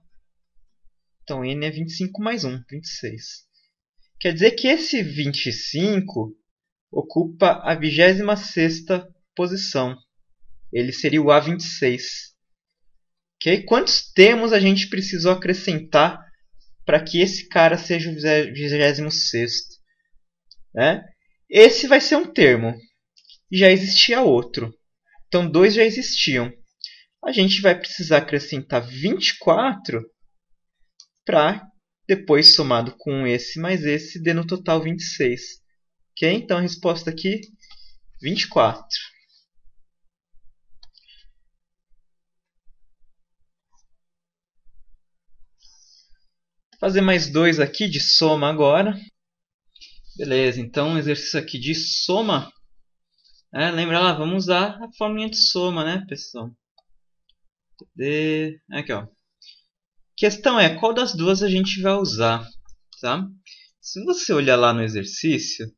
Então, N é 25 mais 1, 26. Quer dizer que esse 25 ocupa a 26ª posição. Ele seria o A26. Okay? Quantos termos a gente precisou acrescentar para que esse cara seja o 26º? Né? Esse vai ser um termo. Já existia outro. Então, 2 já existiam. A gente vai precisar acrescentar 24 para, depois somado com esse mais esse, dê no total 26. Ok? Então, a resposta aqui, 24. Vou fazer mais 2 aqui de soma agora. Beleza, então um exercício aqui de soma. Lembra lá, vamos usar a fórmula de soma, né, pessoal? Aqui, ó. Questão é, qual das duas a gente vai usar, tá? Se você olhar lá no exercício,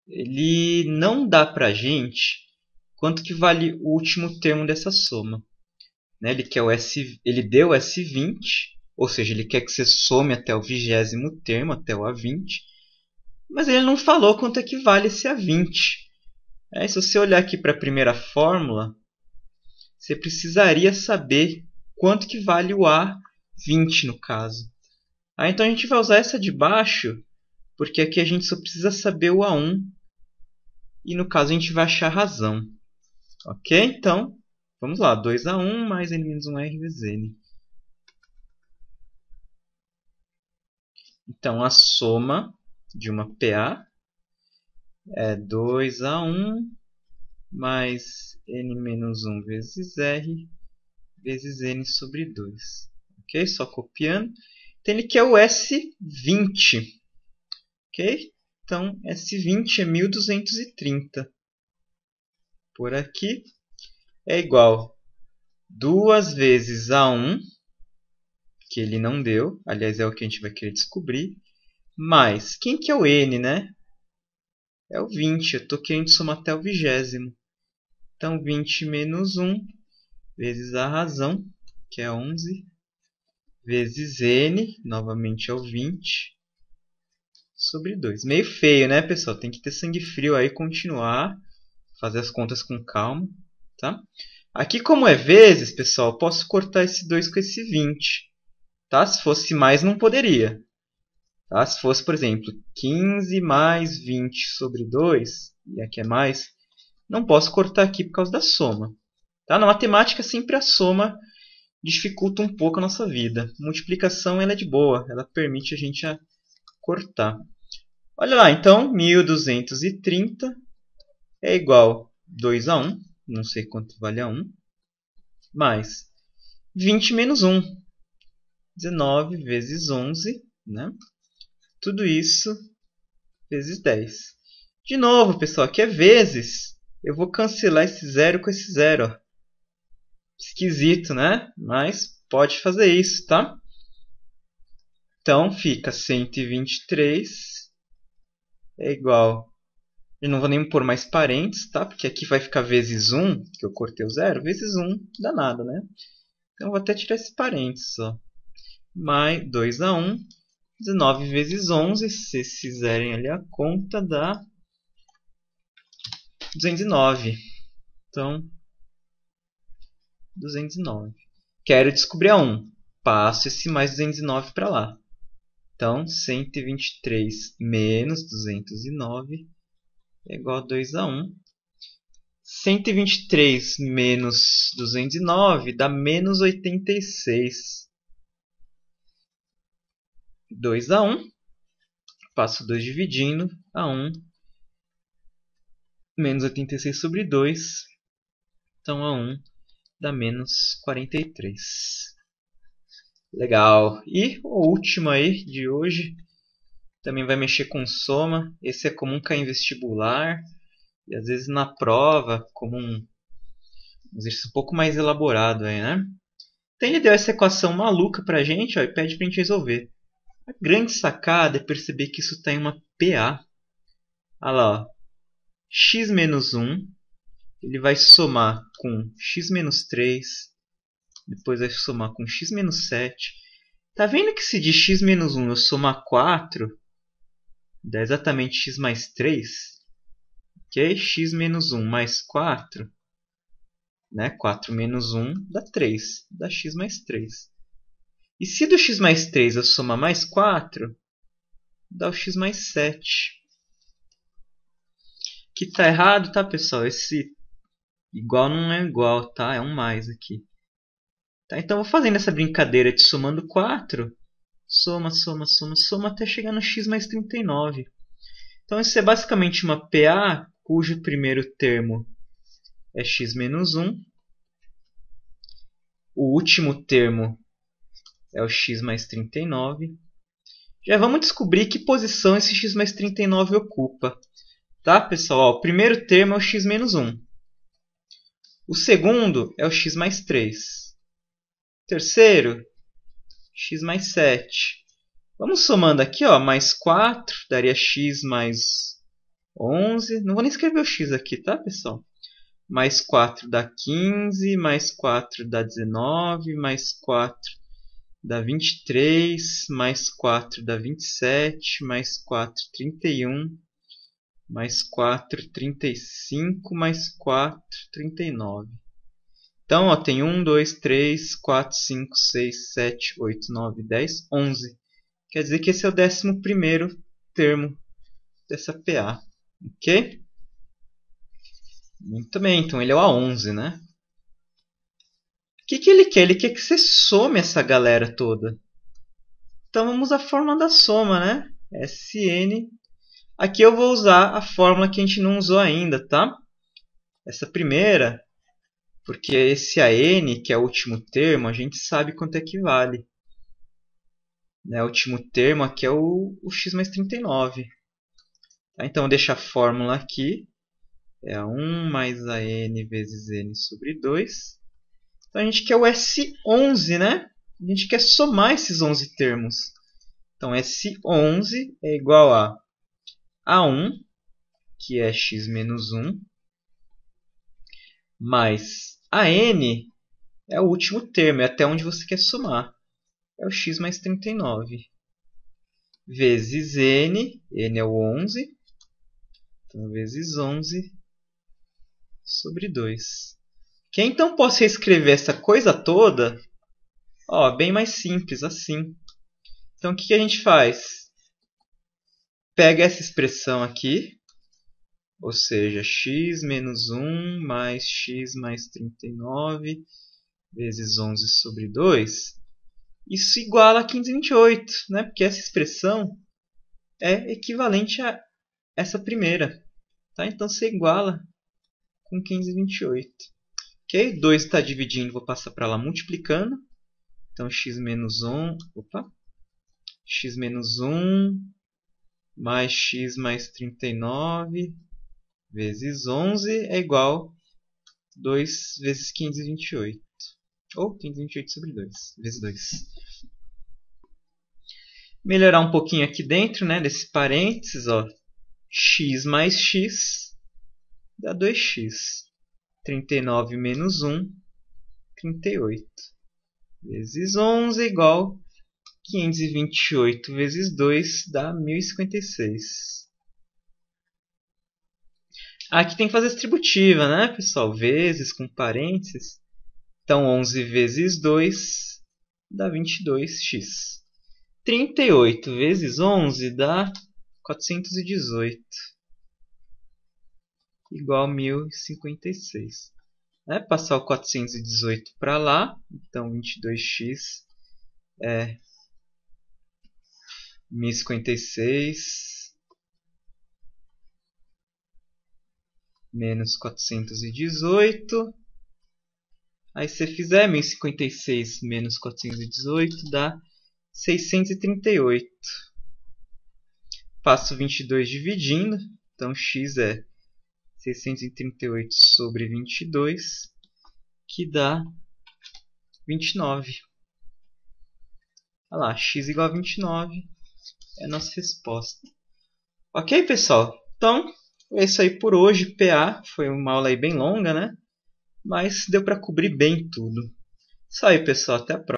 ele não dá pra gente quanto que vale o último termo dessa soma. Né? Ele deu S20, ou seja, ele quer que você some até o 20º termo, até o A20, mas ele não falou quanto é que vale esse A20. Se você olhar aqui para a primeira fórmula, você precisaria saber quanto que vale o A20 no caso. Então a gente vai usar essa de baixo, porque aqui a gente só precisa saber o A1 e no caso a gente vai achar a razão. Ok? Então, vamos lá. 2A1 mais N-1R vezes N. Então, a soma de uma PA é 2A1 mais N-1 vezes R vezes N sobre 2. Ok? Só copiando. Então, ele quer o S20. Ok? Então, S20 é 1230. Por aqui é igual 2 vezes A1, que ele não deu. Aliás, é o que a gente vai querer descobrir. Mais, quem que é o N, né? É o 20. Eu estou querendo somar até o 20º. Então, 20 menos 1 vezes a razão, que é 11, vezes N, novamente é o 20, sobre 2. Meio feio, né, pessoal? Tem que ter sangue frio aí, continuar, fazer as contas com calma, tá? Aqui, como é vezes, pessoal, eu posso cortar esse 2 com esse 20. Tá? Se fosse mais, não poderia. Tá? Se fosse, por exemplo, 15 mais 20 sobre 2, e aqui é mais, não posso cortar aqui por causa da soma. Tá? Na matemática, sempre a soma dificulta um pouco a nossa vida. A multiplicação ela é de boa, ela permite a gente cortar. Olha lá, então, 1230 é igual a 2A1, não sei quanto vale A1, mais 20 menos 1, 19 vezes 11, né? Tudo isso vezes 10. De novo, pessoal, aqui é vezes. Eu vou cancelar esse zero com esse zero. Ó. Esquisito, né? Mas pode fazer isso, tá? Então, fica 123 é igual... Eu não vou nem pôr mais parênteses, tá? Porque aqui vai ficar vezes 1, que eu cortei o zero. Vezes 1, dá nada, né? Então, eu vou até tirar esse parênteses, ó. Mais 2A1, 19 vezes 11, se vocês fizerem ali a conta, dá 209. Então, 209. Quero descobrir a 1. Passo esse mais 209 para lá. Então, 123 menos 209 é igual a 2 a 1. 123 menos 209 dá menos 86. 2 a 1. Passo 2 dividindo. A 1. Menos 86 sobre 2. Então, a 1 dá menos 43. Legal. E o último aí de hoje também vai mexer com soma. Esse é comum cair em vestibular. E às vezes na prova, como um exercício um pouco mais elaborado aí, né? Então ele deu essa equação maluca pra gente, ó, e pede pra gente resolver. A grande sacada é perceber que isso está em uma PA. Olha lá, ó. X menos 1, ele vai somar com x menos 3, depois vai somar com x menos 7. Tá vendo que se de x menos 1 eu somar 4, dá exatamente x mais 3? Ok? X menos 1 mais 4, né? 4 menos 1 dá 3, dá x mais 3. E se do x mais 3 eu somar mais 4, dá o x mais 7. Que está errado, tá, pessoal? Esse igual não é igual, tá? É um mais aqui. Tá, então, eu vou fazendo essa brincadeira de somando 4. Soma, soma, soma, soma até chegar no x mais 39. Então, isso é basicamente uma PA cujo primeiro termo é x menos 1. O último termo é o x mais 39. Já vamos descobrir que posição esse x mais 39 ocupa. Tá, pessoal? Ó, o primeiro termo é o x menos 1. O segundo é o x mais 3. O terceiro, x mais 7. Vamos somando aqui, ó, mais 4, daria x mais 11. Não vou nem escrever o x aqui, tá, pessoal? Mais 4 dá 15, mais 4 dá 19, mais 4 dá 23, mais 4 dá 27, mais 4, 31, mais 4, 35, mais 4, 39. Então, ó, tem 1, 2, 3, 4, 5, 6, 7, 8, 9, 10, 11. Quer dizer que esse é o 11º termo dessa PA. Ok? Muito bem, então ele é o A11, né? O que ele quer? Ele quer que você some essa galera toda. Então vamos usar a fórmula da soma, né? SN. Aqui eu vou usar a fórmula que a gente não usou ainda, tá? Essa primeira, porque esse AN, que é o último termo, a gente sabe quanto é que vale. Né? O último termo aqui é o x mais 39. Tá? Então, eu deixo a fórmula aqui. É a 1 mais a n vezes n sobre 2. Então, a gente quer o S11, né? A gente quer somar esses 11 termos. Então, S11 é igual a A1, que é x menos 1, mais a n é o último termo, é até onde você quer somar. É o x mais 39. Vezes n, n é o 11. Então, vezes 11 sobre 2. Que então posso reescrever essa coisa toda, ó, bem mais simples, assim. Então, o que a gente faz? Pega essa expressão aqui, ou seja, x menos 1 mais x mais 39 vezes 11 sobre 2. Isso iguala a 528, né? Porque essa expressão é equivalente a essa primeira. Tá? Então, você iguala com 528. Ok? 2 está dividindo, vou passar para lá multiplicando. Então, x menos 1, x menos 1 mais x mais 39 vezes 11 é igual a 2 vezes 528. Ou 528 sobre 2, vezes 2. Melhorar um pouquinho aqui dentro, né, desse parênteses, ó, x mais x dá 2x. 39 menos 1, 38. Vezes 11 é igual a 528 vezes 2 dá 1056. Aqui tem que fazer distributiva, né, pessoal? Vezes com parênteses. Então, 11 vezes 2 dá 22x. 38 vezes 11 dá 418. Igual a 1056. Passar o 418 para lá. Então 22x é 1056 menos 418. Aí se você fizer 1056 menos 418 dá 638. Passo 22 dividindo. Então x é 638 sobre 22, que dá 29. Olha lá, x igual a 29 é a nossa resposta. Ok, pessoal? Então, é isso aí por hoje. PA foi uma aula aí bem longa, né? Mas deu para cobrir bem tudo. Isso aí, pessoal. Até a próxima.